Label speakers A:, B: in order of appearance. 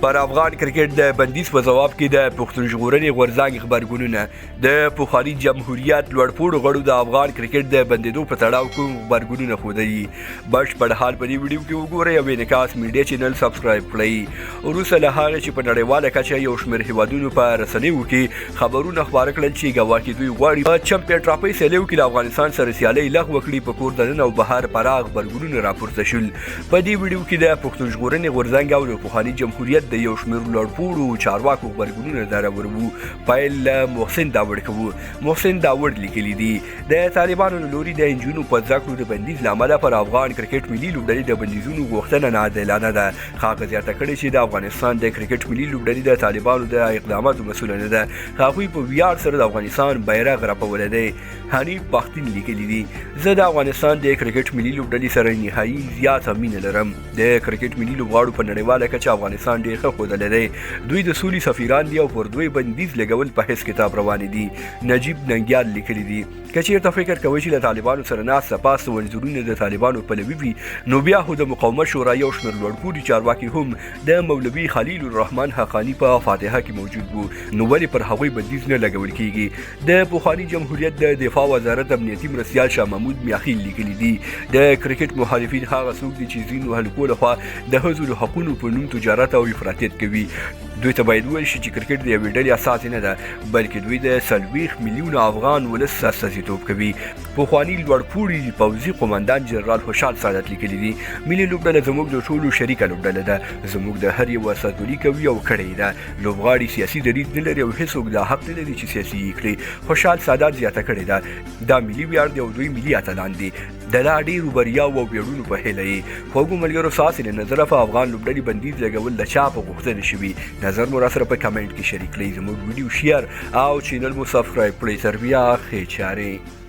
A: پر افغان کرکټ د بندیز په ځواب کې د پښتون ژغورنې غورځنګ خبرګونونه د پخواني جمهوریت لوړپوړو غړو د افغان کرکټ د بندیدو په تړاو کوم خبرګونونه ښودلي بشپړ حال په دې ویډیو کې وګورئ او انعکاس میډیا چینل سبسکرایب کړئ وروسته له هغې چې په نړیواله کچه یو شمېر هیوادونو په رسنیو کې خبرونه خپاره کړل چې ګواکې دوی غواړي په چمپیون ټرافۍ سیالیو کې له افغانستان سره سیالۍ لغوه کړي په کور دننه او بهر پراخ خبرګونونه راپورته شول په دې ویډیو کې د پښتون ژغورنې غورځنګ او د پخواني جمهوریت د یو شمېر لوړپوړو چارواکو خبرګونونه درور وو پیل له محسن داوړ کوو محسن داوړ لیکلي دي د طالبانو له لوري د نجونو په زده کړو د بندیز له امله پر افغان کرکټ ملي لوبډلې د بندیزونو غوښتنه ناعادلانه ده هغه زیاته کړې چې د افغانستان د کرکټ ملي لوبډلې د طالبانو د اقداماتو مسؤله نه ده هغوی په ویاړ سره د افغانستان بیرغ رپولی دی حنیف پختون لیکلي دي زه د افغانستان د کرکټ ملي لوبډلې سره نهایي زیاته مینه لرم د کرکټ ملي لوبغاړو په نړیواله کچه افغانستان ډېر ښه ښودلی دی دوی د سولې سفیران دي او پر دوی بندیز لګول په هیڅ کتاب روانې دي نجیب ننګیال لیکلي دي که چېرته فکر کوئ چې له طالبانو سره ناسته پاسته ونځورونه د طالبانو پلوي وي نو بیا خو د مقاومت شورا یو شمېر لوړپوړي چارواکي هم د مولوي خلیل الرحمن حقاني په فاتحه کې موجود وو نو ولې پر هغوی بندیز نه لګول کیږي د پخواني جمهوریت د دفاع وزارت امنیتي مرستیال شاه محمود میاخیل لیکلي دي د کرکټ مخالفین هغه څوک دي چې ځینو هلکو لخوا د ښځو د حقونو په نوم تجارت او افراطیت کوي دوی ته باید وویل شي چې کرکټ د یوې ډلې اساس نه ده بلکې دوی د 40 میلیونه افغان ولس استازیتوب کوي پخواني لوړپوړي پوځي قومندان جنرال خوشحال سعادت لیکلي دي ملي لوبډله زموږ د ټولو شریکه لوبډله ده زموږ د هر یو استازولي کوي او کړې ده لوبغاړي سیاسي دریځ نه لري او هیڅوک دا حق نه لري چې سیاسي یې کړي خوشحال سعادت زیاته کړې ده دا ملي ویاړ دی او دوی ملي اتلان دي د لا ډېرو بریاوو او ویاړونو په هیله یې خوږو ملګرو ستاسې له نظره په افغان لوبډلې بندیز لګول د چا په غوښتنه شوي نظر مو راسره په کمنټ کې شریک کړئ زموږ ویډیو شیر او چینل مو سبسکرایب کړئ تر بیا ښې چارې